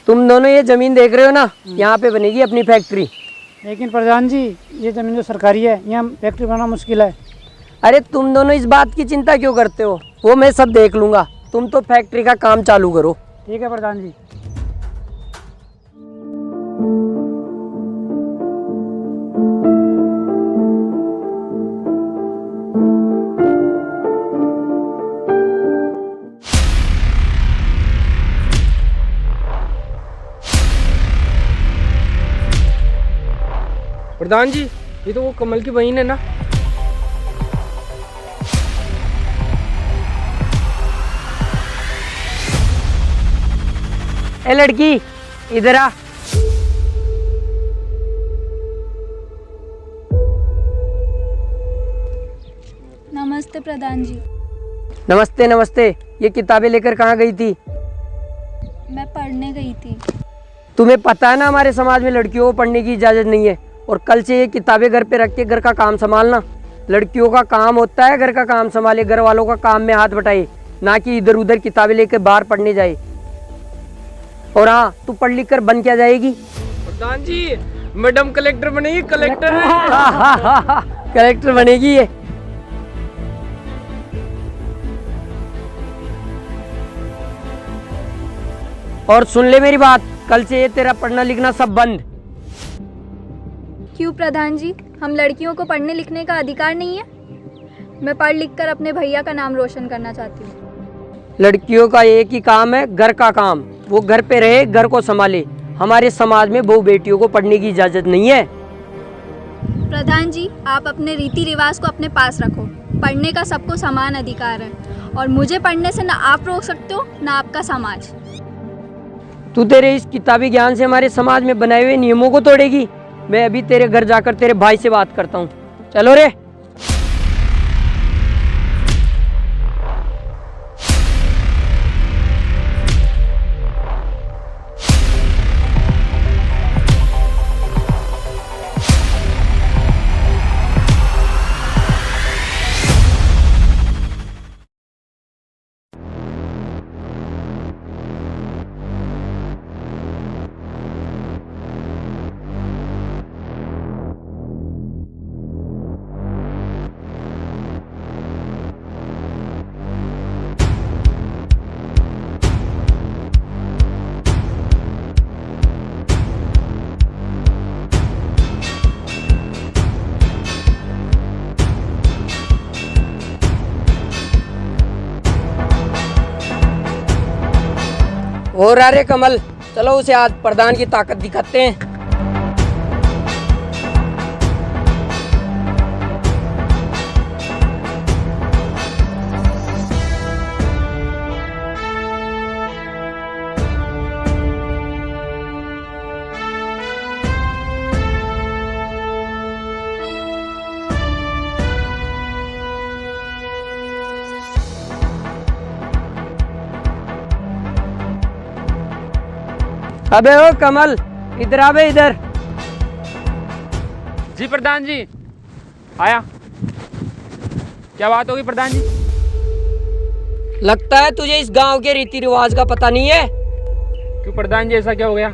तुम दोनों ये जमीन देख रहे हो ना, यहाँ पे बनेगी अपनी फैक्ट्री। लेकिन प्रधान जी, ये ज़मीन जो सरकारी है, यहाँ फैक्ट्री बनाना मुश्किल है। अरे तुम दोनों इस बात की चिंता क्यों करते हो, वो मैं सब देख लूँगा। तुम तो फैक्ट्री का काम चालू करो। ठीक है प्रधान जी। प्रधान जी, ये तो वो कमल की बहन है ना? ए लड़की, इधर आ। नमस्ते प्रधान जी। नमस्ते नमस्ते। ये किताबें लेकर कहाँ गई थी? मैं पढ़ने गई थी। तुम्हें पता है ना, हमारे समाज में लड़कियों को पढ़ने की इजाज़त नहीं है। और कल से ये किताबें घर पे रख के घर का काम संभालना। लड़कियों का काम होता है घर का काम संभाले, घर वालों का काम में हाथ बटाए, ना कि इधर उधर किताबें लेकर बाहर पढ़ने जाए। और हाँ, तू पढ़ लिख कर बन क्या जाएगी? प्रधान जी, मैडम कलेक्टर बनेगी, कलेक्टर। कलेक्टर बनेगी ये। और सुन ले मेरी बात, कल से ये तेरा पढ़ना लिखना सब बंद। क्यों प्रधान जी, हम लड़कियों को पढ़ने लिखने का अधिकार नहीं है? मैं पढ़ लिख कर अपने भैया का नाम रोशन करना चाहती हूँ। लड़कियों का एक ही काम है, घर का काम। वो घर पे रहे, घर को संभाले। हमारे समाज में बहू बेटियों को पढ़ने की इजाजत नहीं है। प्रधान जी, आप अपने रीति रिवाज को अपने पास रखो। पढ़ने का सबको समान अधिकार है, और मुझे पढ़ने से ना आप रोक सकते हो ना आपका समाज। तू तेरे इस किताबी ज्ञान से हमारे समाज में बनाए हुए नियमों को तोड़ेगी। मैं अभी तेरे घर जाकर तेरे भाई से बात करता हूँ। चलो रे। और अरे कमल, चलो उसे आज प्रधान की ताकत दिखाते हैं। अबे ओ कमल, इधर आ बे, इधर। जी प्रधान जी, आया। क्या बात होगी प्रधान जी? लगता है तुझे इस गांव के रीति रिवाज का पता नहीं है। क्यों प्रधान जी, ऐसा क्या हो गया?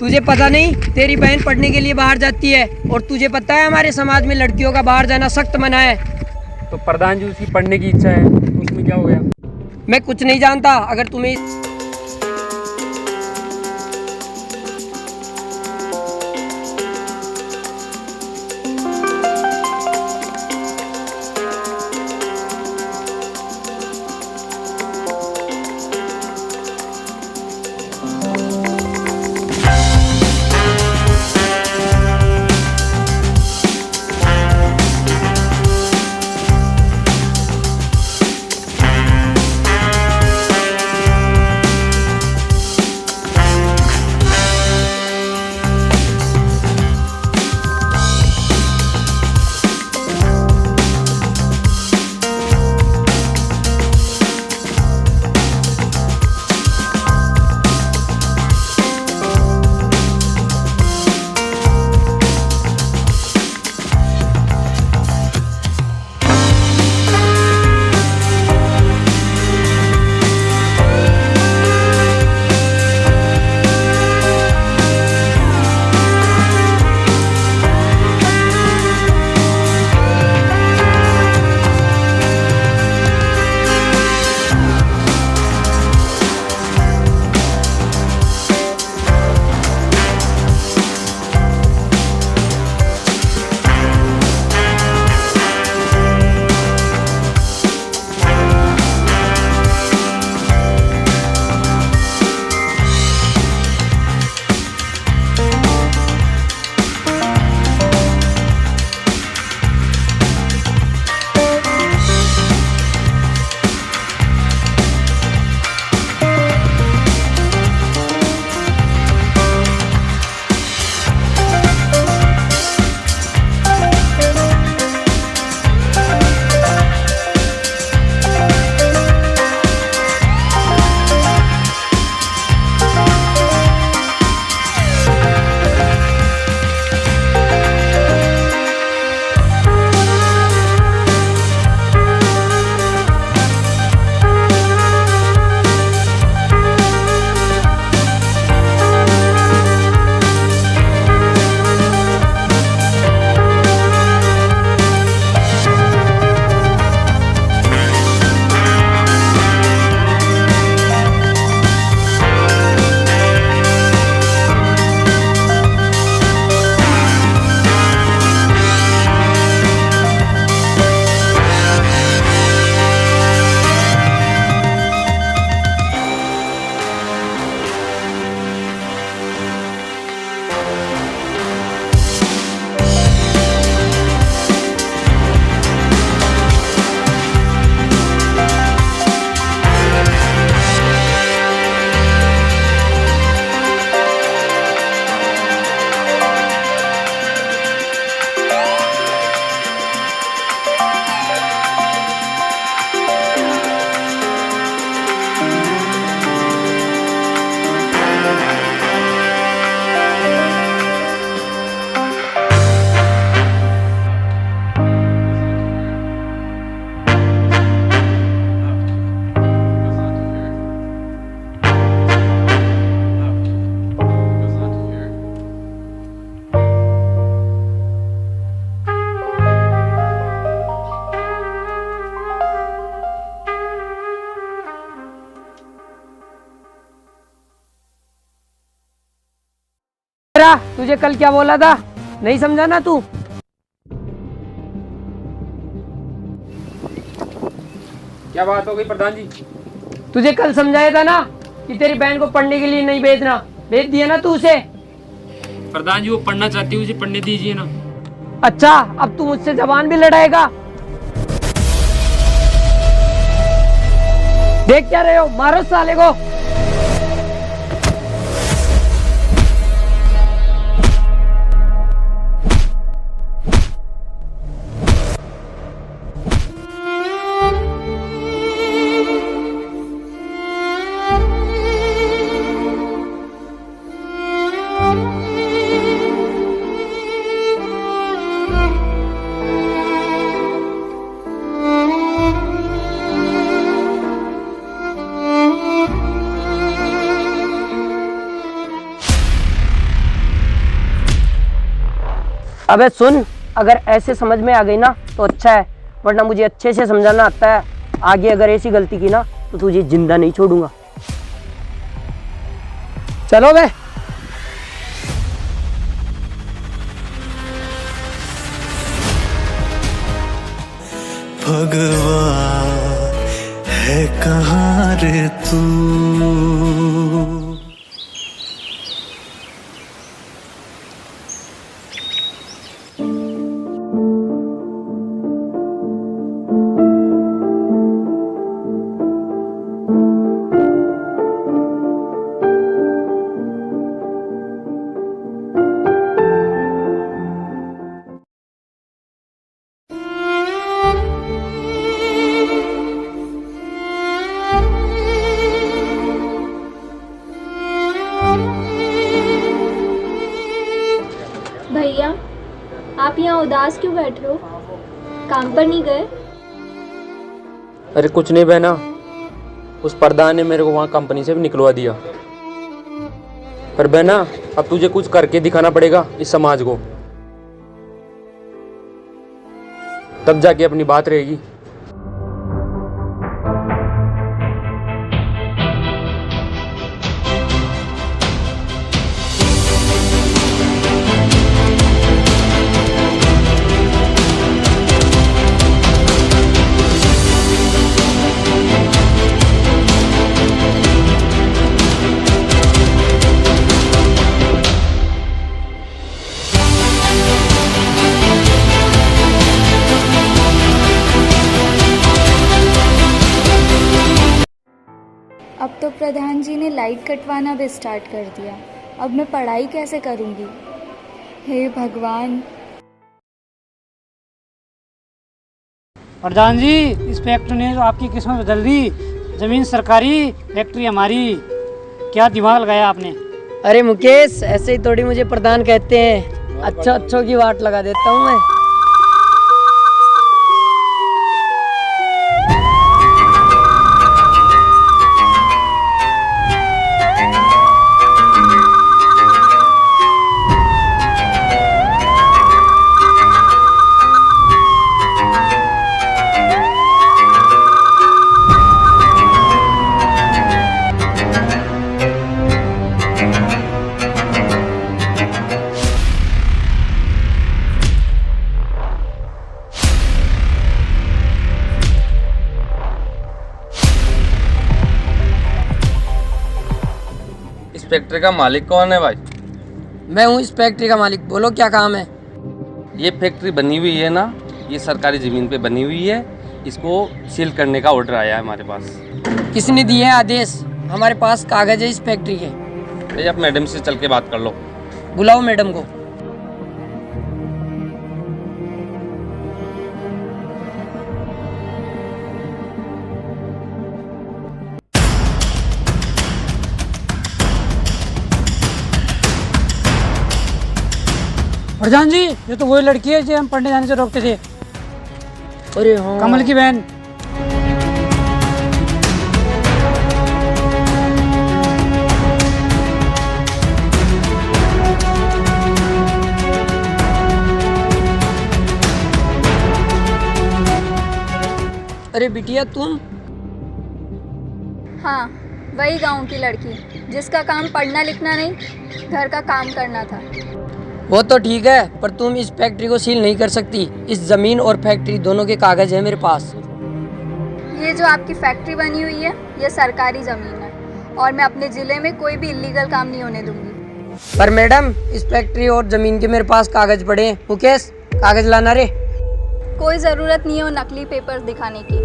तुझे पता नहीं, तेरी बहन पढ़ने के लिए बाहर जाती है, और तुझे पता है हमारे समाज में लड़कियों का बाहर जाना सख्त मना है। तो प्रधान जी, उसकी पढ़ने की इच्छा है, तो उसमें क्या हो गया? मैं कुछ नहीं जानता। अगर तुम्हें बेटा, तुझे कल क्या बोला था? नहीं समझा ना तू? क्या बात हो गई प्रधान जी? तुझे कल समझाया था ना कि तेरी बहन को पढ़ने के लिए नहीं भेजना। भेज दिया ना तू उसे? प्रधान जी वो पढ़ना चाहती है, उसे पढ़ने दीजिए ना। अच्छा, अब तू मुझसे जबान भी लड़ाएगा? देख क्या रहे हो, मारो साले को। अबे सुन, अगर ऐसे समझ में आ गई ना तो अच्छा है, वरना मुझे अच्छे से समझाना आता है। आगे अगर ऐसी गलती की ना तो तुझे जिंदा नहीं छोड़ूंगा। चलो बे। भगवान है कहाँ रे तू। भैया, आप यहाँ उदास क्यों बैठे हो? काम पर नहीं गए? अरे कुछ नहीं बहना, उस प्रधान ने मेरे को वहाँ कंपनी से भी निकलवा दिया। पर बहना, अब तुझे कुछ करके दिखाना पड़ेगा इस समाज को, तब जाके अपनी बात रहेगी। अब तो प्रधान जी ने लाइट कटवाना भी स्टार्ट कर दिया। अब मैं पढ़ाई कैसे करूँगी? हे भगवान। प्रधान जी, इस फैक्ट्री ने तो आपकी किस्मत बदल दी। जमीन सरकारी, फैक्ट्री हमारी। क्या दिमाग लगाया आपने? अरे मुकेश, ऐसे ही थोड़ी मुझे प्रधान कहते हैं। अच्छों की वाट लगा देता हूँ मैं। इस फैक्ट्री का मालिक कौन है भाई? मैं हूँ इस फैक्ट्री का मालिक। बोलो क्या काम है? ये फैक्ट्री बनी हुई है ना, ये सरकारी ज़मीन पे बनी हुई है। इसको सील करने का ऑर्डर आया है हमारे पास। किसने दिए है आदेश? हमारे पास कागज है इस फैक्ट्री के। भाई आप मैडम से चल के बात कर लो। बुलाओ मैडम को। प्रधान जी, ये तो वही लड़की है जो हम पढ़ने जाने से रोकते थे। अरे हाँ, कमल की बहन। अरे बिटिया तुम? हाँ, वही गांव की लड़की। जिसका काम पढ़ना लिखना नहीं, घर का काम करना था। वो तो ठीक है, पर तुम इस फैक्ट्री को सील नहीं कर सकती। इस ज़मीन और फैक्ट्री दोनों के कागज़ है मेरे पास। ये जो आपकी फैक्ट्री बनी हुई है, ये सरकारी ज़मीन है और मैं अपने ज़िले में कोई भी इलीगल काम नहीं होने दूंगी। पर मैडम, इस फैक्ट्री और ज़मीन के मेरे पास कागज़ पड़े हैं। मुकेश, कागज़ लाना रे। कोई ज़रूरत नहीं है वो नकली पेपर्स दिखाने की।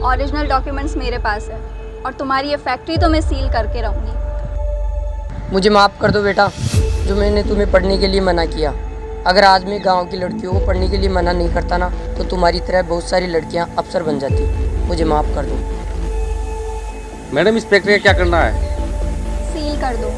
ओरिजिनल डॉक्यूमेंट्स मेरे पास है और तुम्हारी ये फैक्ट्री तो मैं सील करके रहूँगी। मुझे माफ़ कर दो बेटा, जो मैंने तुम्हें पढ़ने के लिए मना किया। अगर आज मैं गांव की लड़कियों को पढ़ने के लिए मना नहीं करता ना, तो तुम्हारी तरह बहुत सारी लड़कियां अफसर बन जाती। मुझे माफ़ कर दो। मैडम, इस फैक्ट्री का क्या करना है? सील कर दो।